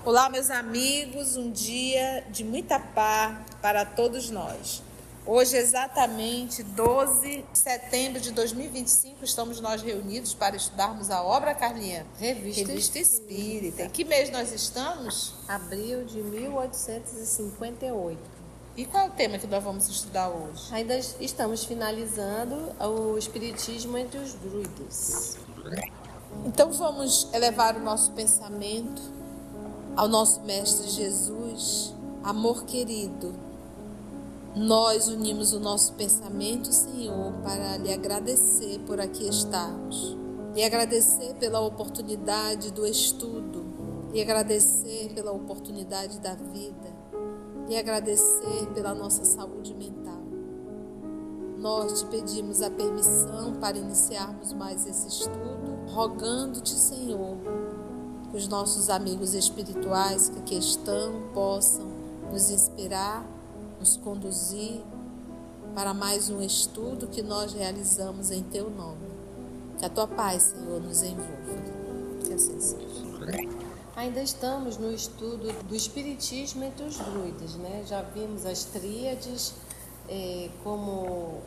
Olá, meus amigos, um dia de muita paz para todos nós. Hoje, exatamente 12 de setembro de 2025, estamos nós reunidos para estudarmos a obra, Carlinha? Revista Espírita. Em que mês nós estamos? Abril de 1858. E qual é o tema que nós vamos estudar hoje? Ainda estamos finalizando o Espiritismo entre os druidas. Então vamos elevar o nosso pensamento ao nosso Mestre Jesus. Amor querido, nós unimos o nosso pensamento, Senhor, para lhe agradecer por aqui estarmos, lhe agradecer pela oportunidade do estudo, lhe agradecer pela oportunidade da vida, lhe agradecer pela nossa saúde mental. Nós te pedimos a permissão para iniciarmos mais esse estudo, rogando-te, Senhor, que os nossos amigos espirituais que aqui estão possam nos inspirar, nos conduzir para mais um estudo que nós realizamos em Teu nome. Que a Tua paz, Senhor, nos envolva. Que assim seja. Ainda estamos no estudo do Espiritismo entre os druidas, né? Já vimos as tríades, como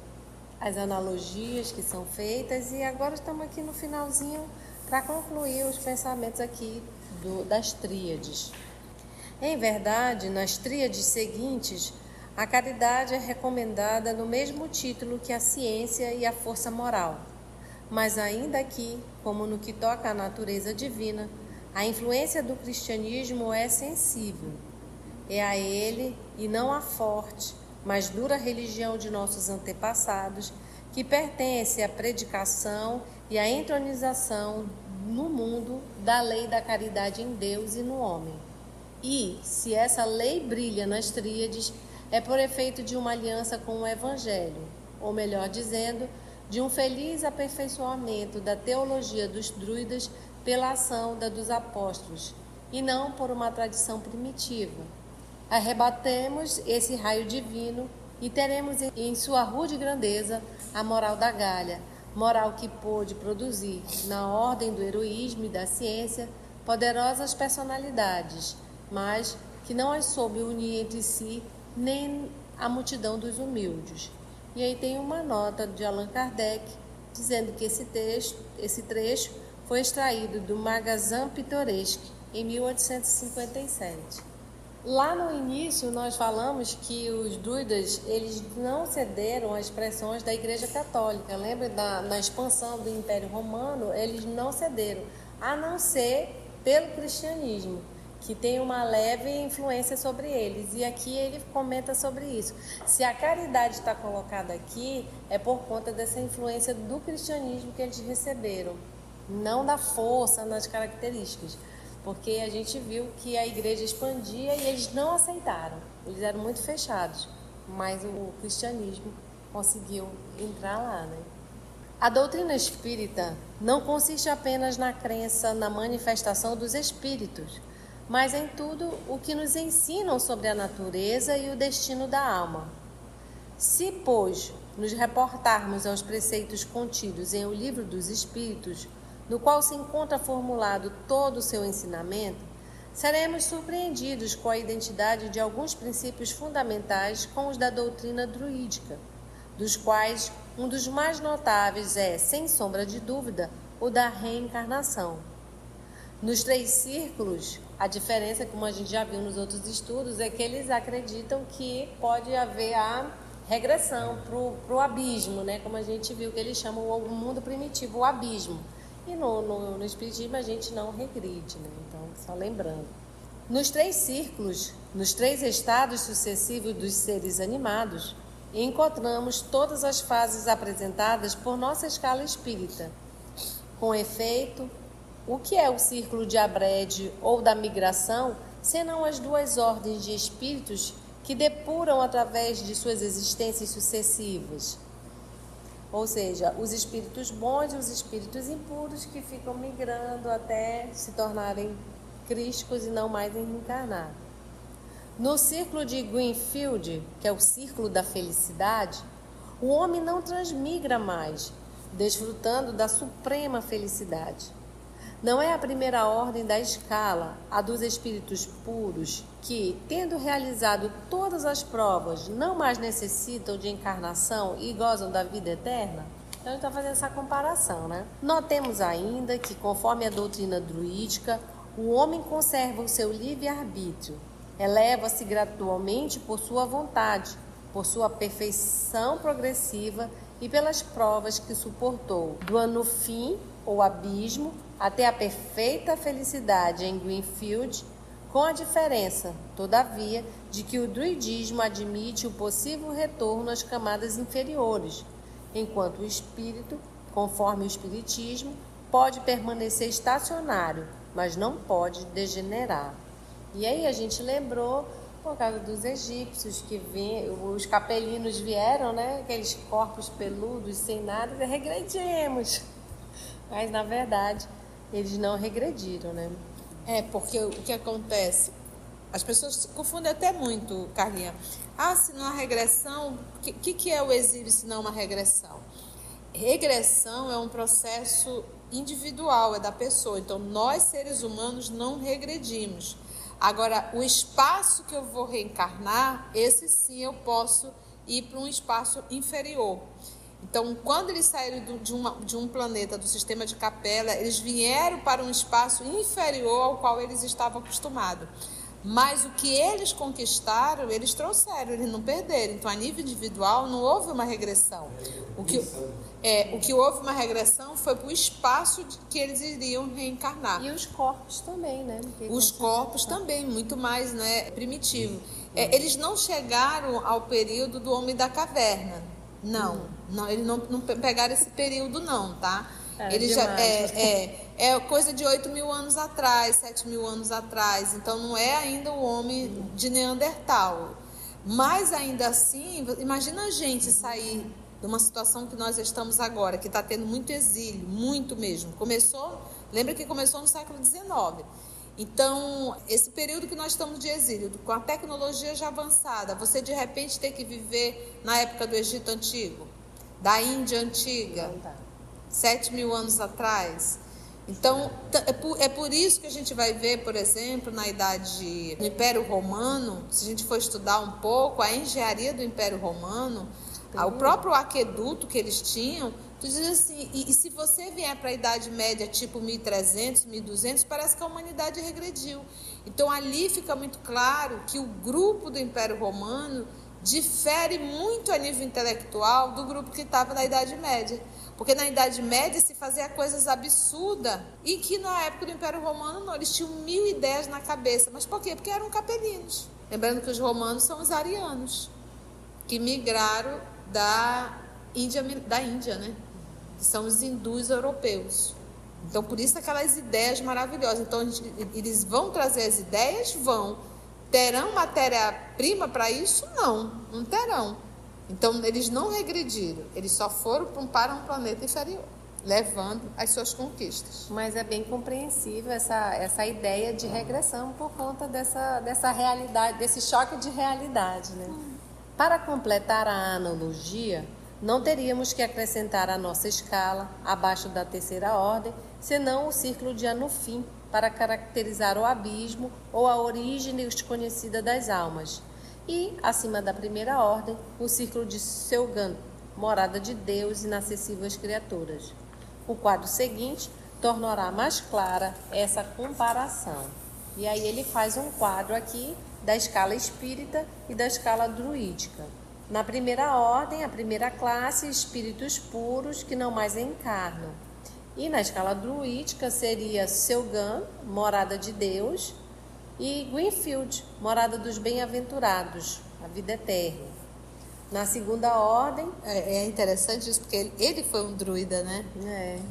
as analogias que são feitas, e agora estamos aqui no finalzinho para concluir os pensamentos aqui das tríades. Em verdade, nas tríades seguintes, a caridade é recomendada no mesmo título que a ciência e a força moral. Mas ainda aqui, como no que toca à natureza divina, a influência do cristianismo é sensível. É a ele, e não à forte, mas dura religião de nossos antepassados, que pertence à predicação e à entronização no mundo da lei da caridade em Deus e no homem. E, se essa lei brilha nas tríades, é por efeito de uma aliança com o Evangelho, ou melhor dizendo, de um feliz aperfeiçoamento da teologia dos druidas pela ação da dos apóstolos, e não por uma tradição primitiva. Arrebatemos esse raio divino e teremos em sua rude grandeza a moral da Galha, moral que pôde produzir, na ordem do heroísmo e da ciência, poderosas personalidades, mas que não as soube unir entre si nem a multidão dos humildes. E aí tem uma nota de Allan Kardec dizendo que esse trecho foi extraído do Magasin Pittoresque em 1857. Lá no início nós falamos que os druidas eles não cederam às pressões da Igreja Católica. Lembra na expansão do Império Romano, eles não cederam, a não ser pelo cristianismo, que tem uma leve influência sobre eles. E aqui ele comenta sobre isso. Se a caridade está colocada aqui, é por conta dessa influência do cristianismo que eles receberam, não da força nas características. Porque a gente viu que a igreja expandia e eles não aceitaram. Eles eram muito fechados, mas o cristianismo conseguiu entrar lá, né? A doutrina espírita não consiste apenas na crença na manifestação dos espíritos, mas em tudo o que nos ensinam sobre a natureza e o destino da alma. Se, pois, nos reportarmos aos preceitos contidos em O Livro dos Espíritos, no qual se encontra formulado todo o seu ensinamento, seremos surpreendidos com a identidade de alguns princípios fundamentais com os da doutrina druídica, dos quais um dos mais notáveis é, sem sombra de dúvida, o da reencarnação. Nos 3 círculos, a diferença, como a gente já viu nos outros estudos, é que eles acreditam que pode haver a regressão para o abismo, né? Como a gente viu que eles chamam o mundo primitivo, o abismo. E no Espiritismo a gente não regride, né? Então, só lembrando. Nos 3 círculos, nos 3 estados sucessivos dos seres animados, encontramos todas as fases apresentadas por nossa escala espírita. Com efeito, o que é o círculo de Abrede ou da migração, senão as 2 ordens de espíritos que depuram através de suas existências sucessivas? Ou seja, os espíritos bons e os espíritos impuros que ficam migrando até se tornarem crísticos e não mais reencarnar. No círculo de Greenfield, que é o círculo da felicidade, o homem não transmigra mais, desfrutando da suprema felicidade. Não é a primeira ordem da escala, a dos espíritos puros, que, tendo realizado todas as provas, não mais necessitam de encarnação e gozam da vida eterna? Então, a gente está fazendo essa comparação, né? Notemos ainda que, conforme a doutrina druídica, o homem conserva o seu livre-arbítrio, eleva-se gradualmente por sua vontade, por sua perfeição progressiva e pelas provas que suportou, do Anufim, ou abismo, até a perfeita felicidade em Greenfield, com a diferença, todavia, de que o druidismo admite o possível retorno às camadas inferiores, enquanto o espírito, conforme o espiritismo, pode permanecer estacionário, mas não pode degenerar. E aí a gente lembrou, por causa dos egípcios, que os capelinos vieram, né? Aqueles corpos peludos, sem nada, e regredimos. Mas, na verdade, eles não regrediram, né? Porque o que acontece? As pessoas se confundem até muito, Carlinha. Se não há regressão, o que é o exílio se não uma regressão? Regressão é um processo individual, é da pessoa. Então, nós, seres humanos, não regredimos. Agora, o espaço que eu vou reencarnar, esse sim eu posso ir para um espaço inferior. Então, quando eles saíram de um planeta do sistema de Capela, eles vieram para um espaço inferior ao qual eles estavam acostumados. Mas o que eles conquistaram, eles trouxeram, eles não perderam. Então, a nível individual, não houve uma regressão. O que houve uma regressão foi para o espaço que eles iriam reencarnar. E os corpos também, né? Os corpos também, muito mais, né, primitivo. Eles não chegaram ao período do homem da caverna. Não, eles não pegaram esse período não, tá? Eles já, é coisa de 8.000 anos atrás, 7.000 anos atrás. Então, não é ainda o homem de Neandertal. Mas, ainda assim, imagina a gente sair de uma situação que nós estamos agora, que está tendo muito exílio, muito mesmo. Lembra que começou no século XIX. Então, esse período que nós estamos de exílio, com a tecnologia já avançada, você de repente tem que viver na época do Egito Antigo, da Índia Antiga, 7.000 anos atrás. Então, é por isso que a gente vai ver, por exemplo, no Império Romano, se a gente for estudar um pouco, a engenharia do Império Romano, o próprio aqueduto que eles tinham, tu diz assim, e se você vier para a Idade Média, tipo 1300, 1200, parece que a humanidade regrediu. Então, ali fica muito claro que o grupo do Império Romano difere muito a nível intelectual do grupo que estava na Idade Média. Porque na Idade Média se fazia coisas absurdas e que na época do Império Romano não, eles tinham 1000 ideias na cabeça. Mas por quê? Porque eram capelinos. Lembrando que os romanos são os arianos, que migraram da Índia, né? Que são os hindus europeus. Então, por isso aquelas ideias maravilhosas. Então, eles vão trazer as ideias? Vão. Terão matéria-prima para isso? Não terão. Então, eles não regrediram. Eles só foram para um planeta inferior, levando as suas conquistas. Mas é bem compreensível essa ideia de regressão por conta dessa realidade, desse choque de realidade, né? Para completar a analogia, não teríamos que acrescentar à nossa escala, abaixo da terceira ordem, senão o círculo de Anufim, para caracterizar o abismo ou a origem desconhecida das almas. E, acima da primeira ordem, o círculo de Seugan, morada de Deus inacessível às criaturas. O quadro seguinte tornará mais clara essa comparação. E aí ele faz um quadro aqui da escala espírita e da escala druídica. Na primeira ordem, a primeira classe, espíritos puros que não mais encarnam. E na escala druídica seria Seugan, morada de Deus, e Greenfield, morada dos bem-aventurados, a vida eterna. Na segunda ordem... É interessante isso, porque ele foi um druida, né?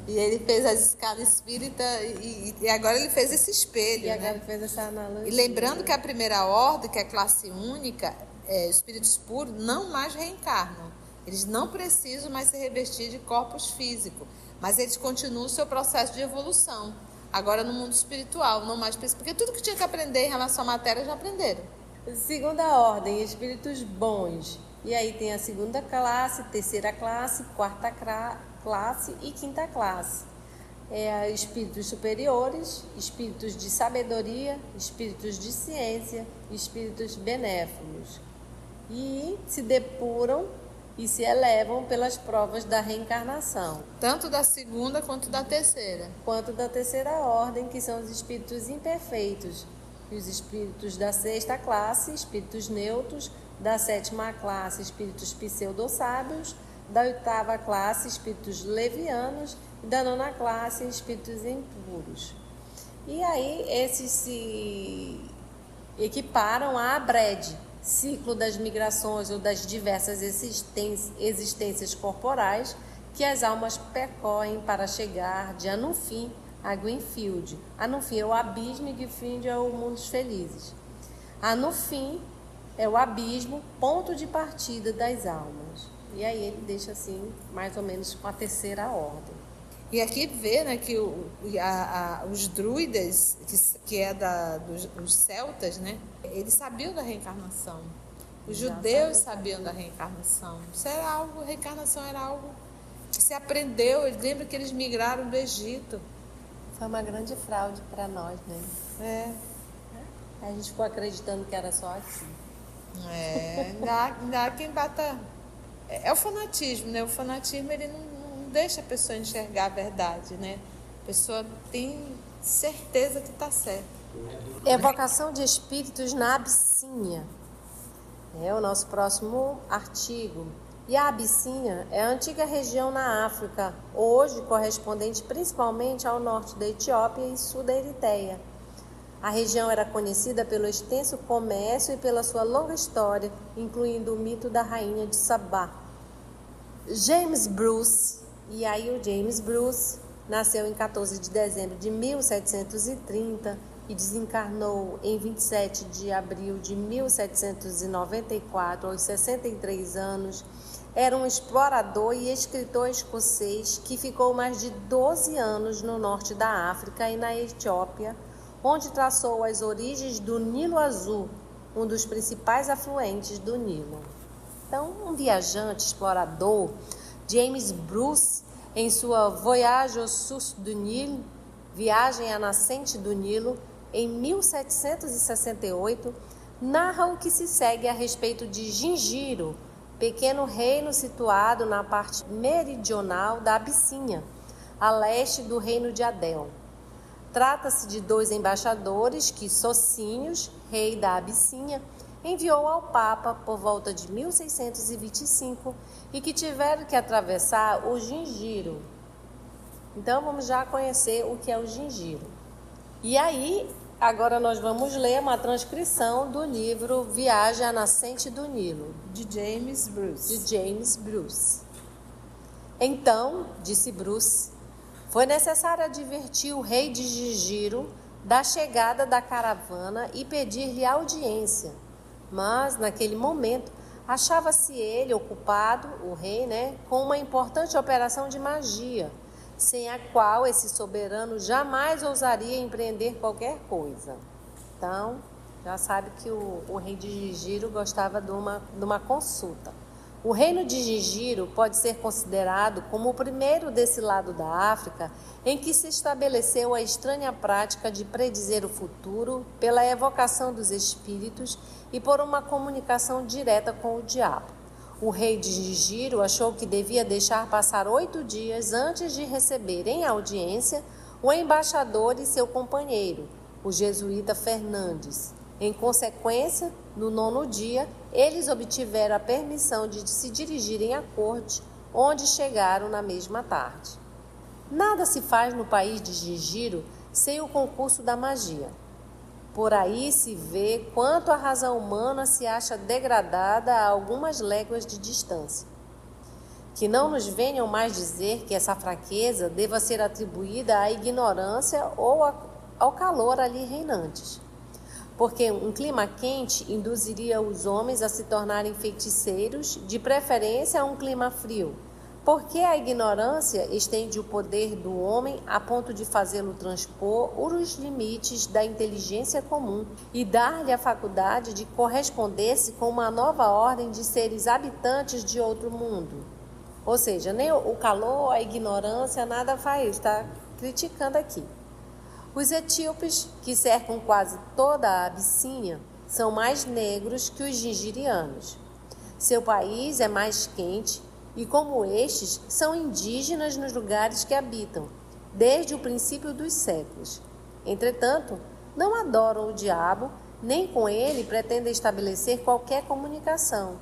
E ele fez a escala espírita e agora ele fez esse espelho, agora ele fez essa analogia. E lembrando que a primeira ordem, que é a classe única, espíritos puros, não mais reencarnam. Eles não precisam mais se revestir de corpos físicos, mas eles continuam o seu processo de evolução. Agora no mundo espiritual, não mais precisam, porque tudo que tinha que aprender em relação à matéria já aprenderam. Segunda ordem, espíritos bons. E aí tem a segunda classe, terceira classe, quarta classe e quinta classe. Espíritos superiores, espíritos de sabedoria, espíritos de ciência, espíritos benéficos. E se depuram e se elevam pelas provas da reencarnação. Tanto da segunda quanto da terceira. Quanto da terceira ordem, que são os espíritos imperfeitos. E os espíritos da sexta classe, espíritos neutros, da sétima classe, espíritos pseudo-sábios, da oitava classe, espíritos levianos, e da nona classe, espíritos impuros. E aí esses se equiparam à Brede, ciclo das migrações ou das diversas existências corporais que as almas percorrem para chegar de Anufim a Gwenfield. Anufim é o abismo e Gwenfield é o mundo dos felizes. Anufim é o abismo, ponto de partida das almas. E aí ele deixa assim, mais ou menos com a terceira ordem. E aqui vê, né, que os druidas, que é dos celtas, né, eles sabiam da reencarnação. Os judeus sabiam da reencarnação. Isso era algo, reencarnação era algo que se aprendeu. Eu lembro que eles migraram do Egito. Foi uma grande fraude para nós, né? A gente ficou acreditando que era só aqui. Ainda há quem bata. É o fanatismo, né? O fanatismo, ele não deixa a pessoa enxergar a verdade, né? A pessoa tem certeza que está certa. Evocação de espíritos na Abissínia. É o nosso próximo artigo. E a Abissínia é a antiga região na África, hoje correspondente principalmente ao norte da Etiópia e sul da Eritéia. A região era conhecida pelo extenso comércio e pela sua longa história, incluindo o mito da rainha de Sabá. James Bruce, e aí o James Bruce, nasceu em 14 de dezembro de 1730 e desencarnou em 27 de abril de 1794, aos 63 anos. Era um explorador e escritor escocês que ficou mais de 12 anos no norte da África e na Etiópia, onde traçou as origens do Nilo Azul, um dos principais afluentes do Nilo. Então, um viajante, explorador, James Bruce, em sua Voyage au Sources du Nil, Viagem à Nascente do Nilo, em 1768, narra o que se segue a respeito de Gingiro, pequeno reino situado na parte meridional da Abissínia, a leste do reino de Adel. Trata-se de dois embaixadores que Socinius, rei da Abissínia, enviou ao Papa por volta de 1625 e que tiveram que atravessar o Gingiro. Então vamos já conhecer o que é o Gingiro. E aí, agora nós vamos ler uma transcrição do livro Viagem à Nascente do Nilo, de James Bruce. Então, disse Bruce, foi necessário advertir o rei de Gingiro da chegada da caravana e pedir-lhe audiência. Mas, naquele momento, achava-se ele ocupado, o rei, com uma importante operação de magia, sem a qual esse soberano jamais ousaria empreender qualquer coisa. Então, já sabe que o rei de Gingiro gostava de uma consulta. O reino de Gingiro pode ser considerado como o primeiro desse lado da África em que se estabeleceu a estranha prática de predizer o futuro pela evocação dos espíritos e por uma comunicação direta com o diabo. O rei de Gingiro achou que devia deixar passar 8 dias antes de receber em audiência o embaixador e seu companheiro, o jesuíta Fernandes. Em consequência, no 9º dia, eles obtiveram a permissão de se dirigirem à corte, onde chegaram na mesma tarde. Nada se faz no país de Gingiro sem o concurso da magia. Por aí se vê quanto a razão humana se acha degradada a algumas léguas de distância. Que não nos venham mais dizer que essa fraqueza deva ser atribuída à ignorância ou ao calor ali reinantes. Porque um clima quente induziria os homens a se tornarem feiticeiros, de preferência a um clima frio, Porque a ignorância estende o poder do homem a ponto de fazê-lo transpor os limites da inteligência comum e dar-lhe a faculdade de corresponder-se com uma nova ordem de seres habitantes de outro mundo. Ou seja, nem o calor, a ignorância, nada faz, está criticando aqui. Os etíopes, que cercam quase toda a Abissínia, são mais negros que os nigerianos. Seu país é mais quente e, como estes, são indígenas nos lugares que habitam, desde o princípio dos séculos. Entretanto, não adoram o diabo, nem com ele pretendem estabelecer qualquer comunicação.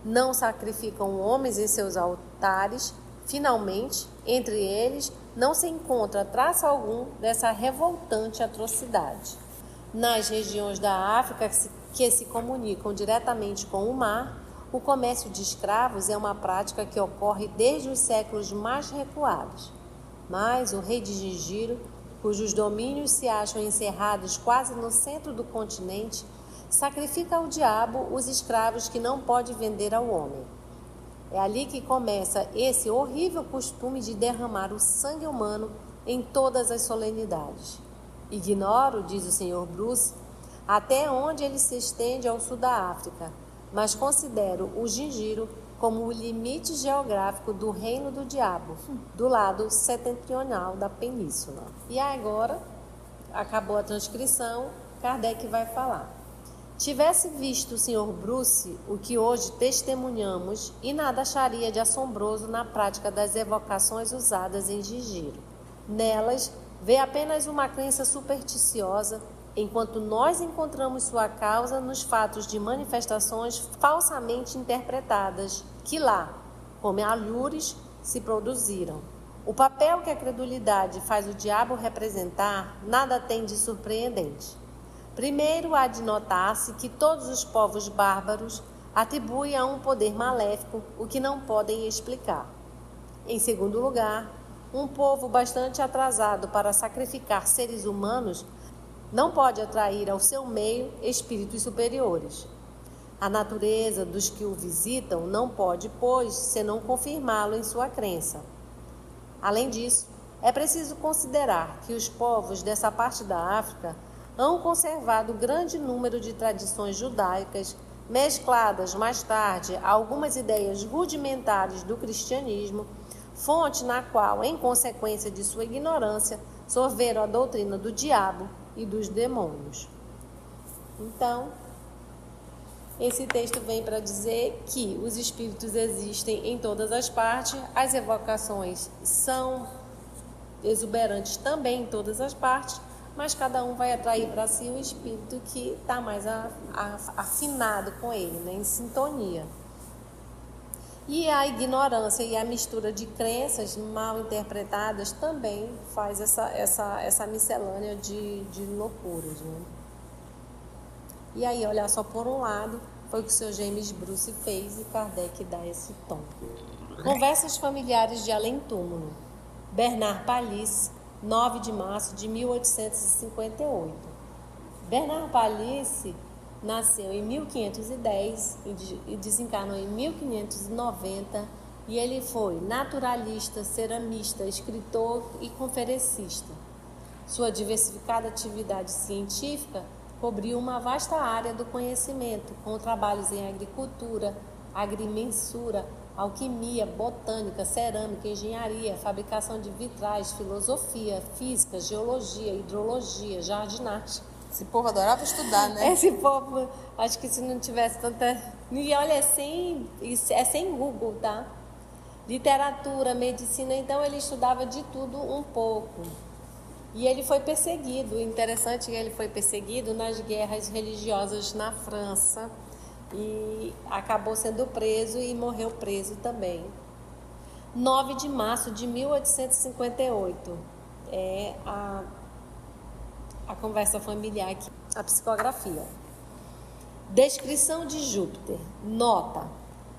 Não sacrificam homens em seus altares. Finalmente, entre eles, não se encontra traço algum dessa revoltante atrocidade. Nas regiões da África que se comunicam diretamente com o mar, o comércio de escravos é uma prática que ocorre desde os séculos mais recuados. Mas o rei de Gingiro, cujos domínios se acham encerrados quase no centro do continente, sacrifica ao diabo os escravos que não pode vender ao homem. É ali que começa esse horrível costume de derramar o sangue humano em todas as solenidades. Ignoro, diz o Sr. Bruce, até onde ele se estende ao sul da África, mas considero o Gingiro como o limite geográfico do reino do diabo, do lado setentrional da península. E agora, acabou a transcrição, Kardec vai falar. Tivesse visto o Sr. Bruce o que hoje testemunhamos e nada acharia de assombroso na prática das evocações usadas em Gingiro. Nelas, vê apenas uma crença supersticiosa, enquanto nós encontramos sua causa nos fatos de manifestações falsamente interpretadas, que lá, como alhures, se produziram. O papel que a credulidade faz o diabo representar nada tem de surpreendente. Primeiro, há de notar-se que todos os povos bárbaros atribuem a um poder maléfico o que não podem explicar. Em segundo lugar, um povo bastante atrasado para sacrificar seres humanos não pode atrair ao seu meio espíritos superiores. A natureza dos que o visitam não pode, pois, senão confirmá-lo em sua crença. Além disso, é preciso considerar que os povos dessa parte da África hão conservado grande número de tradições judaicas, mescladas mais tarde a algumas ideias rudimentares do cristianismo, fonte na qual, em consequência de sua ignorância, sorveram a doutrina do diabo e dos demônios. Então, esse texto vem para dizer que os espíritos existem em todas as partes, as evocações são exuberantes também em todas as partes, mas cada um vai atrair para si o espírito que está mais afinado com ele, né, em sintonia. E a ignorância e a mistura de crenças mal interpretadas também faz essa miscelânea de loucuras, né? E aí, olha só, por um lado, foi o que o Sr. James Bruce fez e Kardec dá esse tom. Conversas familiares de além-túmulo. Bernard Palissy, 9 de março de 1858. Bernard Palissy nasceu em 1510 e desencarnou em 1590 e ele foi naturalista, ceramista, escritor e conferencista. Sua diversificada atividade científica cobriu uma vasta área do conhecimento, com trabalhos em agricultura, agrimensura, alquimia, botânica, cerâmica, engenharia, fabricação de vitrais, filosofia, física, geologia, hidrologia, jardinagem. Esse povo adorava estudar, né? Esse povo, acho que se não tivesse tanta... E olha, é sem Google, tá? Literatura, medicina, então ele estudava de tudo um pouco. E ele foi perseguido, interessante que ele foi perseguido nas guerras religiosas na França e acabou sendo preso e morreu preso também. 9 de março de 1858, é a conversa familiar aqui, a psicografia. Descrição de Júpiter. Nota.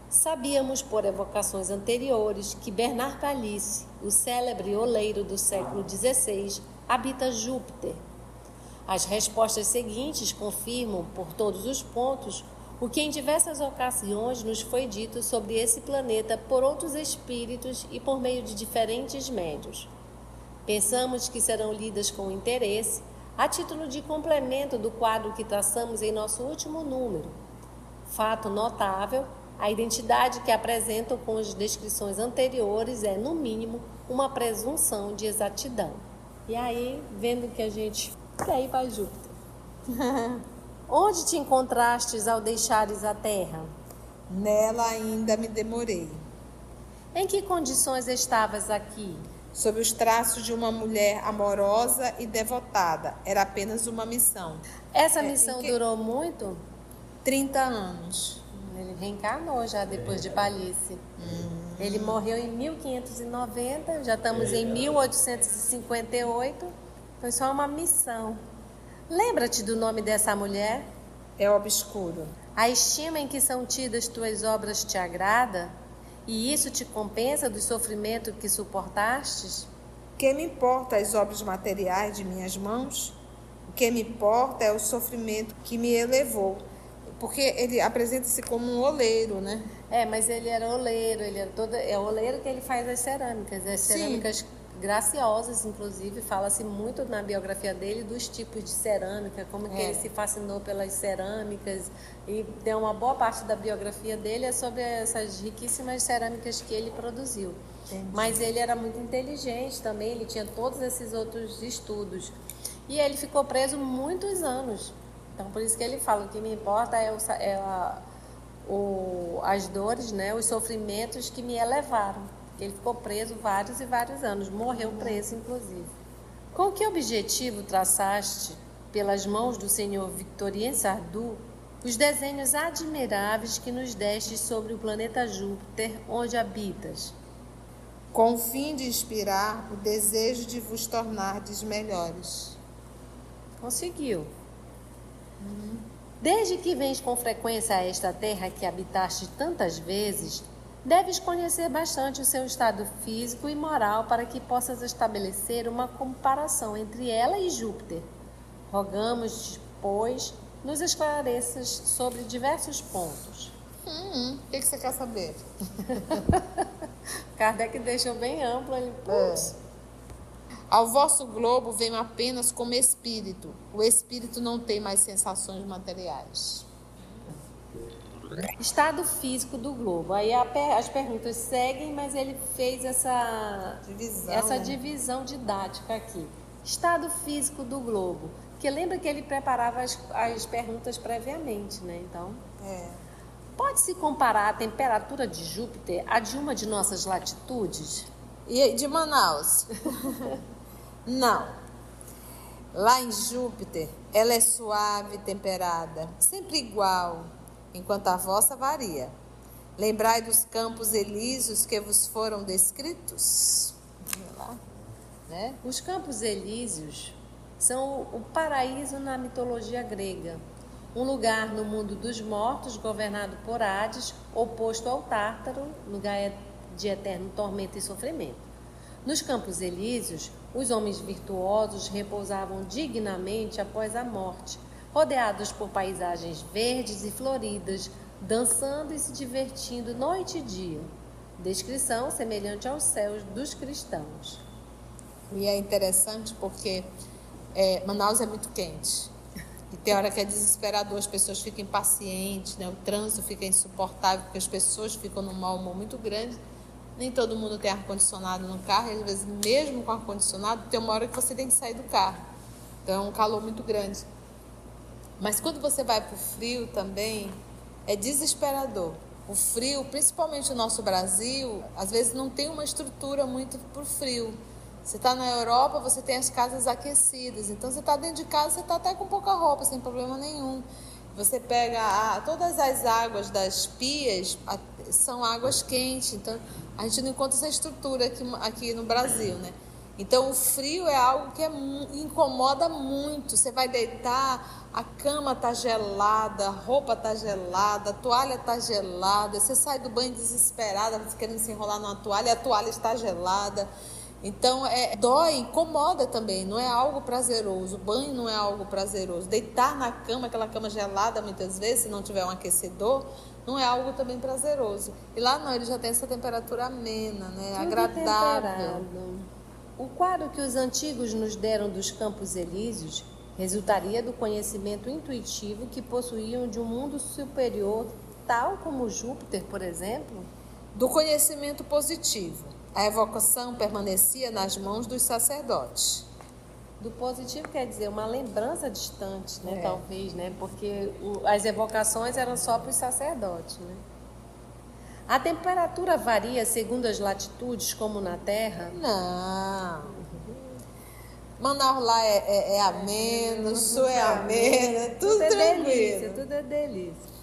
Sabíamos por evocações anteriores que Bernard Palissy, o célebre oleiro do século XVI, habita Júpiter. As respostas seguintes confirmam, por todos os pontos, o que em diversas ocasiões nos foi dito sobre esse planeta por outros espíritos e por meio de diferentes médios. Pensamos que serão lidas com interesse, a título de complemento do quadro que traçamos em nosso último número. Fato notável, a identidade que apresentam com as descrições anteriores é, no mínimo, uma presunção de exatidão. E aí, vendo que a gente... E aí vai Júpiter. Onde te encontrastes ao deixares a Terra? Nela ainda me demorei. Em que condições estavas aqui? Sob os traços de uma mulher amorosa e devotada. Era apenas uma missão. Essa missão durou muito? 30 anos. Ele reencarnou já depois de Palhice. Ele morreu em 1590, já estamos em 1858. Foi só uma missão. Lembra-te do nome dessa mulher? É obscuro. A estima em que são tidas tuas obras te agrada? E isso te compensa do sofrimento que suportastes? Que me importa as obras materiais de minhas mãos? O que me importa é o sofrimento que me elevou. Porque ele apresenta-se como um oleiro, né? Mas ele era oleiro, é o oleiro que ele faz as cerâmicas graciosas, inclusive, fala-se muito na biografia dele dos tipos de cerâmica, como que ele se fascinou pelas cerâmicas, e tem uma boa parte da biografia dele é sobre essas riquíssimas cerâmicas que ele produziu. Entendi. Mas ele era muito inteligente também, ele tinha todos esses outros estudos. E ele ficou preso muitos anos. Então, por isso que ele fala, o que me importa as dores, né, os sofrimentos que me elevaram. Ele ficou preso vários e vários anos, morreu preso, inclusive. Com que objetivo traçaste, pelas mãos do senhor Victorien Sardou, os desenhos admiráveis que nos destes sobre o planeta Júpiter, onde habitas? Com o fim de inspirar o desejo de vos tornardes melhores. Conseguiu. Desde que vens com frequência a esta terra que habitaste tantas vezes, deves conhecer bastante o seu estado físico e moral para que possas estabelecer uma comparação entre ela e Júpiter. Rogamos, pois, nos esclareças sobre diversos pontos. O que você quer saber? Kardec deixou bem amplo. Ao vosso globo venho apenas como espírito. O espírito não tem mais sensações materiais. Estado físico do globo. Aí as perguntas seguem, mas ele fez essa divisão didática aqui. Estado físico do globo. Porque lembra que ele preparava as perguntas previamente, né? Então, pode-se comparar a temperatura de Júpiter a de uma de nossas latitudes? E de Manaus? Não. Lá em Júpiter, ela é suave e temperada, sempre igual, enquanto a vossa varia. Lembrai dos campos elíseos que vos foram descritos? Lá, né? Os campos elíseos são o paraíso na mitologia grega, um lugar no mundo dos mortos governado por Hades, oposto ao Tártaro, lugar de eterno tormento e sofrimento. Nos campos elíseos, os homens virtuosos repousavam dignamente após a morte, rodeados por paisagens verdes e floridas, dançando e se divertindo noite e dia. Descrição semelhante aos céus dos cristãos. E é interessante porque Manaus é muito quente. E tem hora que é desesperador, as pessoas ficam impacientes, né? O trânsito fica insuportável, porque as pessoas ficam num mau humor muito grande. Nem todo mundo tem ar-condicionado no carro, e às vezes mesmo com ar-condicionado, tem uma hora que você tem que sair do carro. Então é um calor muito grande. Mas quando você vai para o frio também, é desesperador. O frio, principalmente no nosso Brasil, às vezes não tem uma estrutura muito para o frio. Você está na Europa, você tem as casas aquecidas. Então você está dentro de casa, você está até com pouca roupa, sem problema nenhum. Você pega todas as águas das pias, são águas quentes. Então a gente não encontra essa estrutura aqui no Brasil, né? Então o frio é algo que incomoda muito. Você vai deitar, a cama está gelada, a roupa está gelada, a toalha está gelada. Você sai do banho desesperada, querendo se enrolar numa toalha, e a toalha está gelada. Então, dói, incomoda também, não é algo prazeroso. O banho não é algo prazeroso. Deitar na cama, aquela cama gelada muitas vezes, se não tiver um aquecedor, não é algo também prazeroso. E lá não, ele já tem essa temperatura amena, né? Tudo Agradável. temperado. O quadro que os antigos nos deram dos Campos Elíseos resultaria do conhecimento intuitivo que possuíam de um mundo superior, tal como Júpiter, por exemplo? Do conhecimento positivo. A evocação permanecia nas mãos dos sacerdotes. Do positivo quer dizer uma lembrança distante, né? Talvez, né? Porque as evocações eram só para os sacerdotes, né? A temperatura varia segundo as latitudes, como na Terra? Não. Manaus lá é ameno, Sul é ameno, tudo tranquilo. Delícia, tudo é delícia.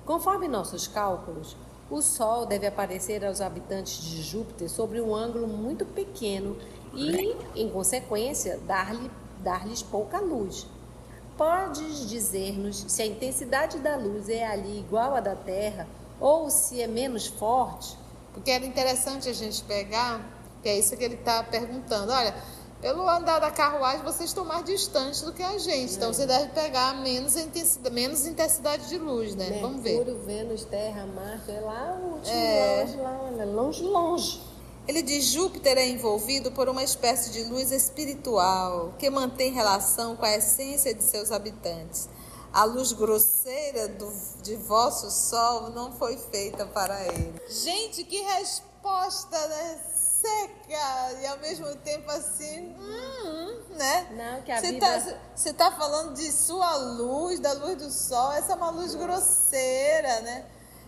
Conforme nossos cálculos, o Sol deve aparecer aos habitantes de Júpiter sobre um ângulo muito pequeno e, em consequência, dar-lhes pouca luz. Podes dizer-nos se a intensidade da luz é ali igual à da Terra ou se é menos forte? Porque era interessante a gente pegar, que é isso que ele está perguntando. Olha, pelo andar da carruagem, vocês estão mais distantes do que a gente. Então, você deve pegar menos intensidade de luz, né? Mercúrio, vamos ver. Vênus, Terra, Marte, é lá o último longe, longe. Ele diz: Júpiter é envolvido por uma espécie de luz espiritual que mantém relação com a essência de seus habitantes. A luz grosseira de vosso Sol não foi feita para ele. Gente, que resposta, né? Seca e ao mesmo tempo assim, né? Não, que a vida... Você tá falando de sua luz, da luz do sol, essa é uma luz grosseira, né?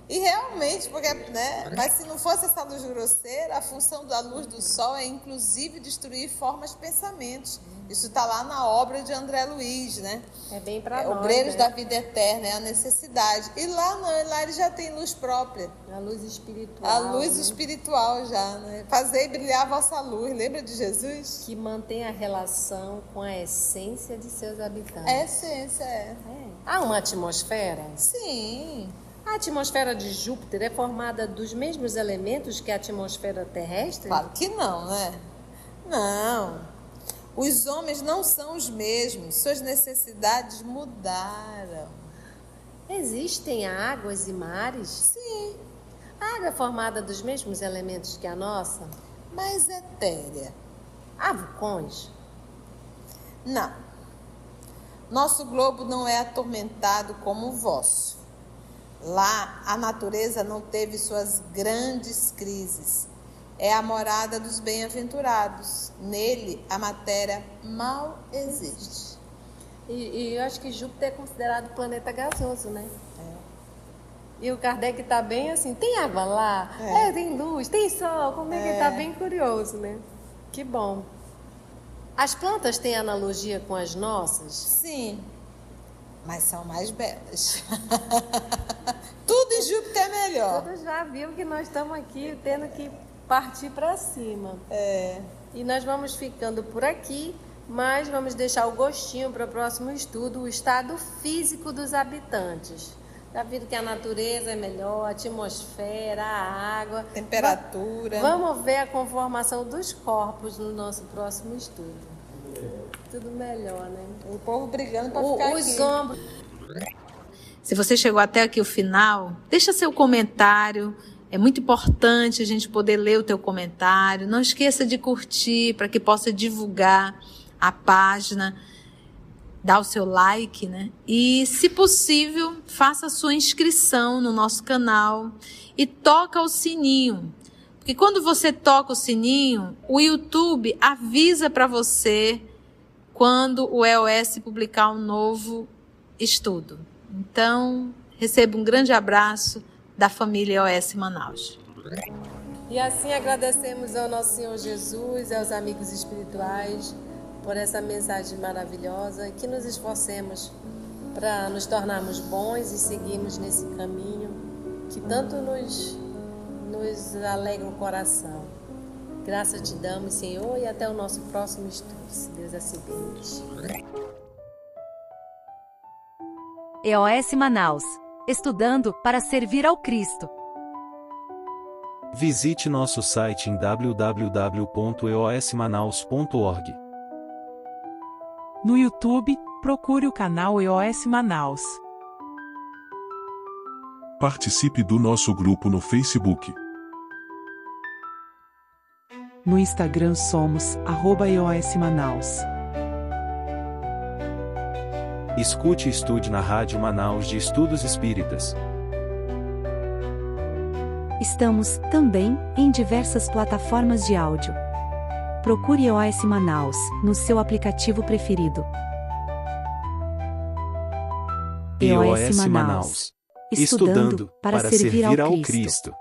E realmente, porque, né? Mas se não fosse essa luz grosseira, a função da luz do sol é inclusive destruir formas de pensamentos. Isso está lá na obra de André Luiz, né? É bem para nós, Obreiros né? da Vida Eterna, é a necessidade. E lá não, lá ele já tem luz própria. A luz espiritual. A luz né? espiritual já, né? Fazei brilhar a vossa luz. Lembra de Jesus? Que mantém a relação com a essência de seus habitantes. É essência, é. Há uma atmosfera? Sim. A atmosfera de Júpiter é formada dos mesmos elementos que a atmosfera terrestre? Claro que não, né? Não. Os homens não são os mesmos. Suas necessidades mudaram. Existem águas e mares? Sim. A água é formada dos mesmos elementos que a nossa? Mas etérea. Há vulcões? Não. Nosso globo não é atormentado como o vosso. Lá, a natureza não teve suas grandes crises. É a morada dos bem-aventurados. Nele, a matéria mal existe. E eu acho que Júpiter é considerado planeta gasoso, né? E o Kardec está bem assim, tem água lá? Tem luz, tem sol, como é que está bem curioso, né? Que bom. As plantas têm analogia com as nossas? Sim, mas são mais belas. Tudo em Júpiter é melhor. Todos já viram que nós estamos aqui tendo que partir para cima. E nós vamos ficando por aqui, mas vamos deixar o gostinho para o próximo estudo, o estado físico dos habitantes. Já viram que a natureza é melhor, a atmosfera, a água... Temperatura. Vamos ver a conformação dos corpos no nosso próximo estudo. Tudo melhor, né? O povo brigando para ficar aqui. Os ombros... Se você chegou até aqui o final, deixa seu comentário. É muito importante a gente poder ler o teu comentário. Não esqueça de curtir para que possa divulgar a página. Dá o seu like, né? E, se possível, faça a sua inscrição no nosso canal e toca o sininho. Porque quando você toca o sininho, o YouTube avisa para você quando o EOS publicar um novo estudo. Então, receba um grande abraço da família EOS Manaus. E assim agradecemos ao nosso Senhor Jesus e aos amigos espirituais por essa mensagem maravilhosa e que nos esforcemos para nos tornarmos bons e seguirmos nesse caminho que tanto nos alegra o coração. Graças te damos, Senhor, e até o nosso próximo estudo, se Deus assim permite. EOS Manaus. Estudando para servir ao Cristo. Visite nosso site em www.eosmanaus.org. No YouTube, procure o canal EOS Manaus. Participe do nosso grupo no Facebook. No Instagram somos @EOS Manaus. Escute e estude na Rádio Manaus de Estudos Espíritas. Estamos, também, em diversas plataformas de áudio. Procure EOS Manaus, no seu aplicativo preferido. EOS Manaus. Estudando para servir ao Cristo.